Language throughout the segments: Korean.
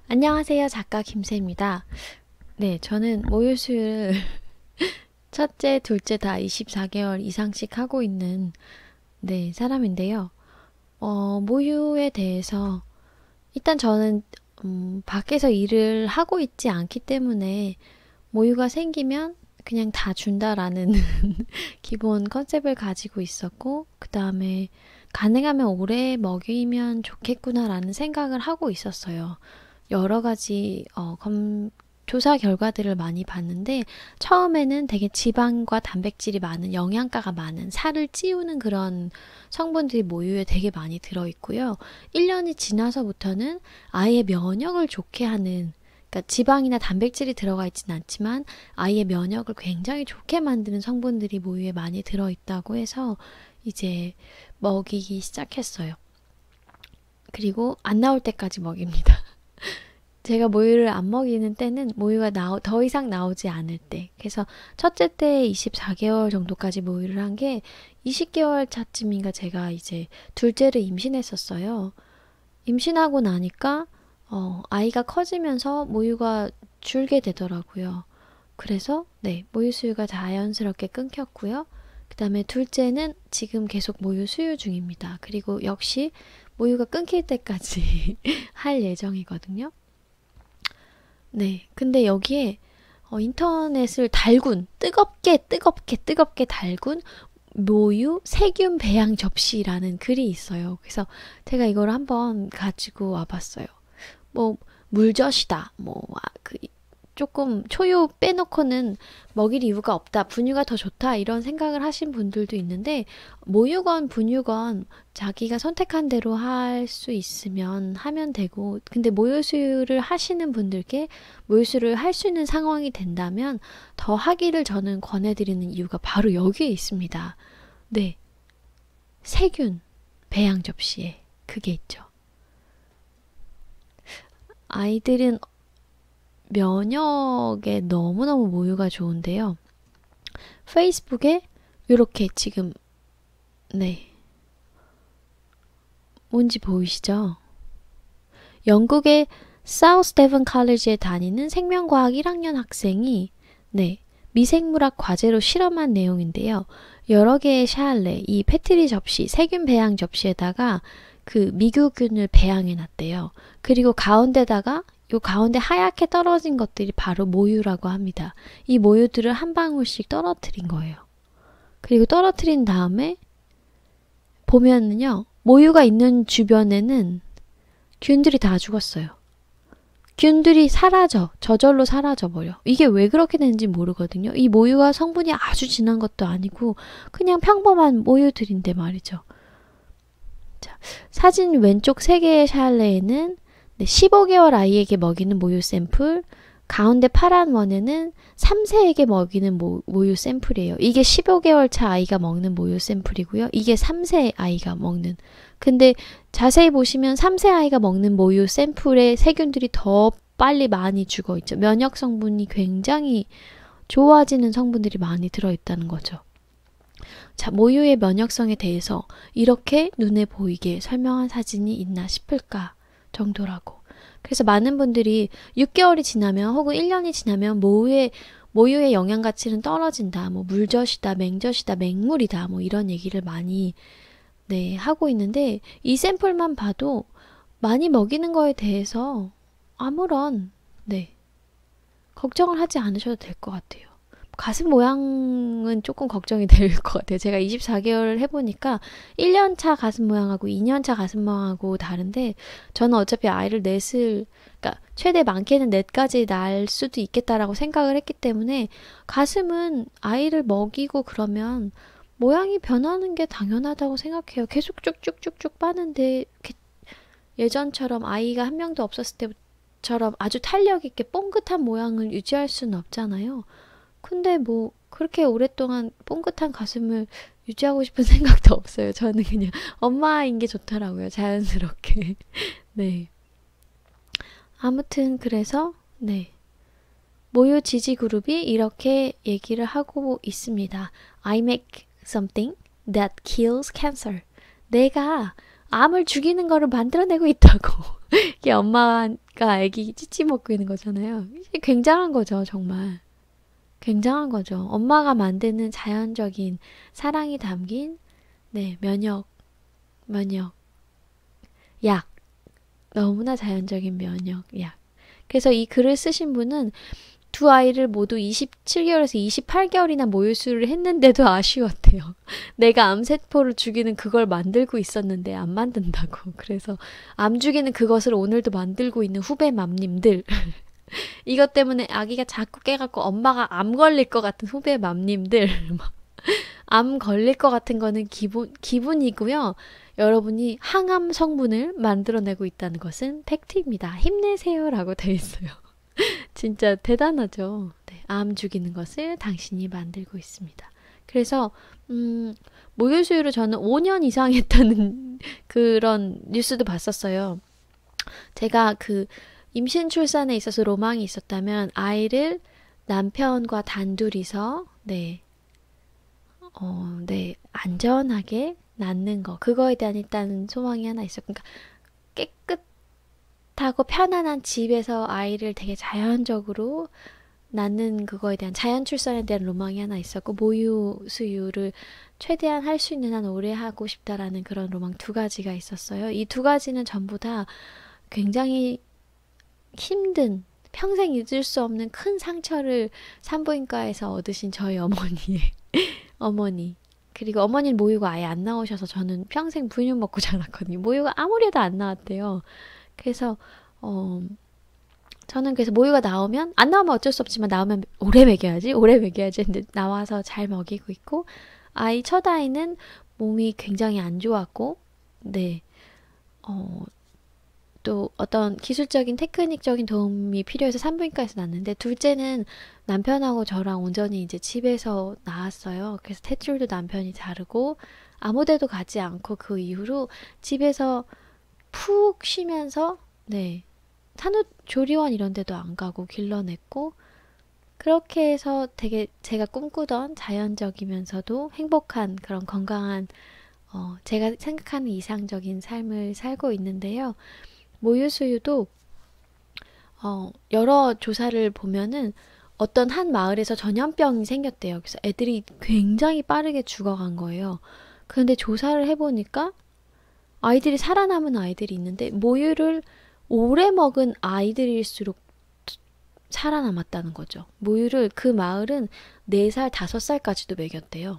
안녕하세요. 작가 김새입니다. 네, 저는 모유 수유를 첫째, 둘째 다 24개월 이상씩 하고 있는 사람인데요. 모유에 대해서 일단 저는 밖에서 일을 하고 있지 않기 때문에 모유가 생기면 그냥 다 준다라는 기본 컨셉을 가지고 있었고, 그 다음에 가능하면 오래 먹이면 좋겠구나라는 생각을 하고 있었어요. 여러 가지 조사 결과들을 많이 봤는데 처음에는 되게 지방과 단백질이 많은 영양가가 많은 살을 찌우는 그런 성분들이 모유에 되게 많이 들어있고요. 1년이 지나서부터는 아이의 면역을 좋게 하는, 그러니까 지방이나 단백질이 들어가 있진 않지만 아이의 면역을 굉장히 좋게 만드는 성분들이 모유에 많이 들어있다고 해서 이제 먹이기 시작했어요. 그리고 안 나올 때까지 먹입니다. 제가 모유를 안 먹이는 때는 모유가 더 이상 나오지 않을 때. 그래서 첫째 때 24개월 정도까지 모유를 한 게 20개월 차쯤인가 제가 이제 둘째를 임신했었어요. 임신하고 나니까 아이가 커지면서 모유가 줄게 되더라고요. 그래서 모유 수유가 자연스럽게 끊겼고요. 그 다음에 둘째는 지금 계속 모유 수유 중입니다. 그리고 역시 모유가 끊길 때까지 할 예정이거든요. 네. 근데 여기에 인터넷을 뜨겁게 달군 모유 세균 배양 접시라는 글이 있어요. 그래서 제가 이걸 한번 가지고 와봤어요. 뭐 물젖이다. 조금 초유 빼놓고는 먹일 이유가 없다. 분유가 더 좋다. 이런 생각을 하신 분들도 있는데 모유건 분유건 자기가 선택한 대로 할 수 있으면 하면 되고, 근데 모유수유를 하시는 분들께 모유수유를 할 수 있는 상황이 된다면 더 하기를 저는 권해드리는 이유가 바로 여기에 있습니다. 네. 세균 배양 접시에 그게 있죠. 아이들은 면역에 너무너무 모유가 좋은데요. 페이스북에 이렇게 지금 뭔지 보이시죠? 영국의 사우스데븐 칼리지에 다니는 생명과학 1학년 학생이 미생물학 과제로 실험한 내용인데요. 여러 개의 샤알레, 이 페트리 접시, 세균 배양 접시에다가 그 미규균을 배양해 놨대요. 그리고 요 가운데 하얗게 떨어진 것들이 바로 모유라고 합니다. 이 모유들을 한 방울씩 떨어뜨린 거예요. 그리고 떨어뜨린 다음에 보면은요, 모유가 있는 주변에는 균들이 다 죽었어요. 균들이 저절로 사라져버려. 이게 왜 그렇게 되는지 모르거든요. 이 모유가 성분이 아주 진한 것도 아니고 그냥 평범한 모유들인데 말이죠. 자, 사진 왼쪽 3개의 샬레에는 15개월 아이에게 먹이는 모유 샘플, 가운데 파란 원에는 3세에게 먹이는 모유 샘플이에요. 이게 15개월 차 아이가 먹는 모유 샘플이고요. 이게 3세 아이가 먹는. 근데 자세히 보시면 3세 아이가 먹는 모유 샘플의 세균들이 더 빨리 많이 죽어 있죠. 면역 성분이 굉장히 좋아지는 성분들이 많이 들어있다는 거죠. 자, 모유의 면역성에 대해서 이렇게 눈에 보이게 설명한 사진이 있나 싶을까 정도라고. 그래서 많은 분들이 6개월이 지나면 혹은 1년이 지나면 모유의 영양 가치는 떨어진다. 물젖이다, 맹젖이다, 맹물이다. 이런 얘기를 많이 하고 있는데 이 샘플만 봐도 많이 먹이는 거에 대해서 아무런 걱정을 하지 않으셔도 될 것 같아요. 가슴 모양은 조금 걱정이 될 것 같아요. 제가 24개월을 해보니까 1년차 가슴 모양하고 2년차 가슴 모양하고 다른데 저는 어차피 아이를 그러니까 최대 많게는 넷까지 낳을 수도 있겠다라고 생각을 했기 때문에 가슴은 아이를 먹이고 그러면 모양이 변하는 게 당연하다고 생각해요. 계속 쭉쭉쭉쭉 빠는데 예전처럼 아이가 한 명도 없었을 때처럼 아주 탄력 있게 뽕긋한 모양을 유지할 수는 없잖아요. 근데 그렇게 오랫동안 뽕긋한 가슴을 유지하고 싶은 생각도 없어요. 저는 그냥 엄마인 게 좋더라고요. 자연스럽게. 네. 아무튼 그래서 모유 지지 그룹이 이렇게 얘기를 하고 있습니다. I make something that kills cancer. 내가 암을 죽이는 거를 만들어내고 있다고. 이게 엄마가 아기 찌찌 먹고 있는 거잖아요. 이게 굉장한 거죠, 정말. 굉장한 거죠. 엄마가 만드는 자연적인 사랑이 담긴, 네, 면역, 약. 너무나 자연적인 면역, 약. 그래서 이 글을 쓰신 분은 두 아이를 모두 27개월에서 28개월이나 모유수유를 했는데도 아쉬웠대요. 내가 암세포를 죽이는 그걸 만들고 있었는데 안 만든다고. 그래서 암 죽이는 그것을 오늘도 만들고 있는 후배 맘님들. 이것 때문에 아기가 자꾸 깨갖고 엄마가 암 걸릴 것 같은 후배 맘님들. 암 걸릴 것 같은 거는 기분이고요. 여러분이 항암 성분을 만들어내고 있다는 것은 팩트입니다. 힘내세요라고 되어 있어요. 진짜 대단하죠. 네, 암 죽이는 것을 당신이 만들고 있습니다. 그래서 모유수유를 저는 5년 이상 했다는 그런 뉴스도 봤었어요. 제가 그 임신 출산에 있어서 로망이 있었다면 아이를 남편과 단둘이서 안전하게 낳는 거. 그거에 대한 일단은 소망이 하나 있었고, 그러니까 깨끗하고 편안한 집에서 아이를 되게 자연적으로 낳는 그거에 대한 자연 출산에 대한 로망이 하나 있었고, 모유 수유를 최대한 할 수 있는 한 오래 하고 싶다라는 그런 로망 두 가지가 있었어요. 이 두 가지는 전부 다 굉장히 힘든, 평생 잊을 수 없는 큰 상처를 산부인과에서 얻으신 저희 어머니의 어머니. 그리고 어머니는 모유가 아예 안 나오셔서 저는 평생 분유 먹고 자랐거든요. 모유가 아무리 해도 안 나왔대요. 그래서 저는 그래서 모유가 나오면, 안 나오면 어쩔 수 없지만 나오면 오래 먹여야지 근데 나와서 잘 먹이고 있고, 첫 아이는 몸이 굉장히 안 좋았고, 네, 또 어떤 기술적인 테크닉적인 도움이 필요해서 산부인과에서 낳는데, 둘째는 남편하고 저랑 온전히 이제 집에서 낳았어요. 그래서 탯줄도 남편이 자르고 아무 데도 가지 않고 그 이후로 집에서 푹 쉬면서, 네, 산후조리원 이런 데도 안 가고 길러냈고, 그렇게 해서 되게 제가 꿈꾸던 자연적이면서도 행복한 그런 건강한, 제가 생각하는 이상적인 삶을 살고 있는데요. 모유수유도 여러 조사를 보면은 어떤 한 마을에서 전염병이 생겼대요. 그래서 애들이 굉장히 빠르게 죽어간 거예요. 그런데 조사를 해보니까 아이들이 살아남은 아이들이 있는데, 모유를 오래 먹은 아이들일수록 살아남았다는 거죠. 모유를 그 마을은 4살, 5살까지도 먹였대요.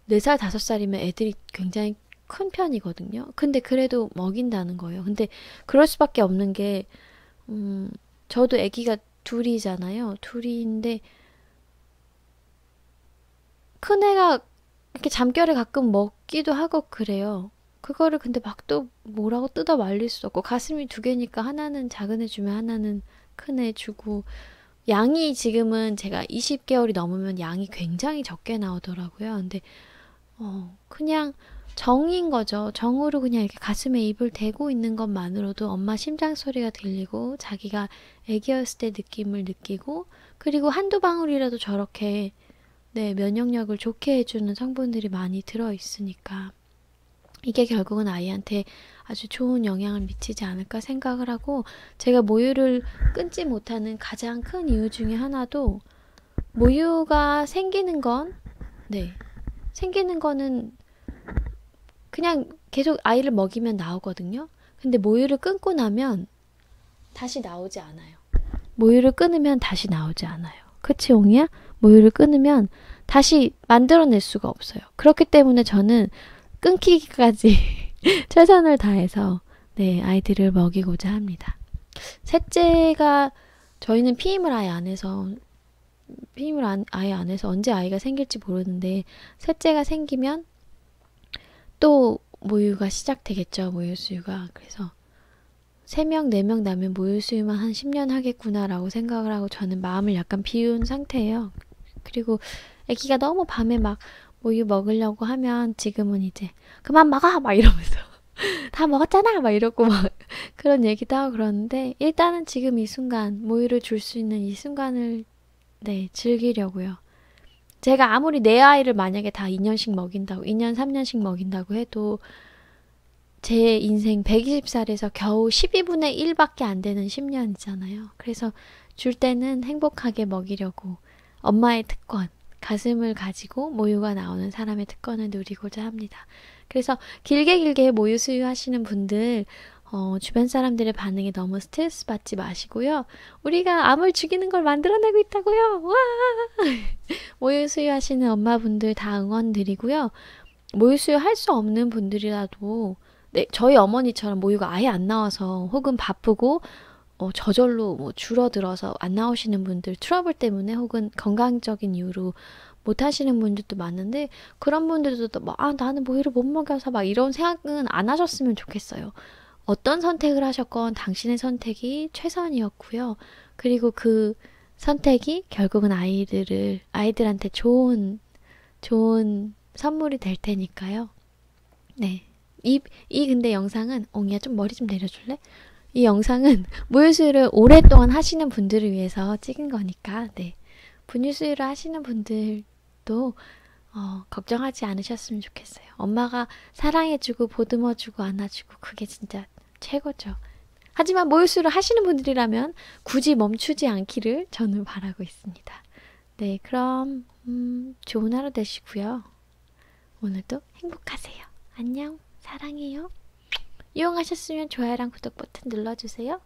4살, 5살이면 애들이 굉장히 큰 편이거든요. 근데 그래도 먹인다는 거예요. 근데 그럴 수밖에 없는 게, 저도 아기가 둘이잖아요. 둘인데, 큰애가 이렇게 잠결에 가끔 먹기도 하고 그래요. 그거를 근데 막 또 뭐라고 뜯어 말릴 수 없고, 가슴이 2개니까 하나는 작은 애 주면 하나는 큰 애 주고, 양이 지금은 제가 20개월이 넘으면 양이 굉장히 적게 나오더라고요. 근데 그냥 정인 거죠. 정으로 그냥 이렇게 가슴에 입을 대고 있는 것만으로도 엄마 심장 소리가 들리고, 자기가 아기였을 때 느낌을 느끼고, 그리고 한두 방울이라도 저렇게, 네, 면역력을 좋게 해주는 성분들이 많이 들어있으니까 이게 결국은 아이한테 아주 좋은 영향을 미치지 않을까 생각을 하고, 제가 모유를 끊지 못하는 가장 큰 이유 중에 하나도, 모유가 생기는 거는 그냥 계속 아이를 먹이면 나오거든요. 근데 모유를 끊고 나면 다시 나오지 않아요. 모유를 끊으면 다시 나오지 않아요. 그치, 옹이야? 모유를 끊으면 다시 만들어낼 수가 없어요. 그렇기 때문에 저는 끊기기까지 최선을 다해서, 네, 아이들을 먹이고자 합니다. 셋째가, 저희는 피임을 아예 안 해서 언제 아이가 생길지 모르는데, 셋째가 생기면 또 모유가 시작되겠죠. 모유수유가. 그래서 3명, 4명 나면 모유수유만 한 10년 하겠구나라고 생각을 하고 저는 마음을 약간 비운 상태예요. 그리고 아기가 너무 밤에 막 모유 먹으려고 하면 지금은 이제 그만 먹어! 막 이러면서 다 먹었잖아! 막 이러고 막 그런 얘기도 하고 그러는데, 일단은 지금 이 순간, 모유를 줄 수 있는 이 순간을, 네, 즐기려고요. 제가 아무리 내 아이를 만약에 다 2년, 3년씩 먹인다고 해도 제 인생 120살에서 겨우 12분의 1밖에 안 되는 10년이잖아요. 그래서 줄 때는 행복하게 먹이려고 엄마의 특권, 가슴을 가지고 모유가 나오는 사람의 특권을 누리고자 합니다. 그래서 길게 길게 모유 수유하시는 분들 주변 사람들의 반응에 너무 스트레스 받지 마시고요. 우리가 암을 죽이는 걸 만들어내고 있다고요. 와! 모유 수유하시는 엄마분들 다 응원 드리고요. 모유 수유 할 수 없는 분들이라도 네, 저희 어머니처럼 모유가 아예 안 나와서 혹은 바쁘고 저절로 뭐 줄어들어서 안 나오시는 분들 트러블 때문에 혹은 건강적인 이유로 못 하시는 분들도 많은데 그런 분들도 막 나는 모유를 못 먹여서 막 이런 생각은 안 하셨으면 좋겠어요. 어떤 선택을 하셨건 당신의 선택이 최선이었고요. 그리고 그 선택이 결국은 아이들한테 좋은 선물이 될 테니까요. 네. 근데 영상은, 옹이야, 좀 머리 좀 내려줄래? 이 영상은 모유수유를 오랫동안 하시는 분들을 위해서 찍은 거니까, 네. 분유수유를 하시는 분들도, 걱정하지 않으셨으면 좋겠어요. 엄마가 사랑해주고, 보듬어주고, 안아주고, 그게 진짜 최고죠. 하지만 모유수유를 하시는 분들이라면 굳이 멈추지 않기를 저는 바라고 있습니다. 네, 그럼, 좋은 하루 되시고요. 오늘도 행복하세요. 안녕. 사랑해요. 이용하셨으면 좋아요랑 구독 버튼 눌러주세요.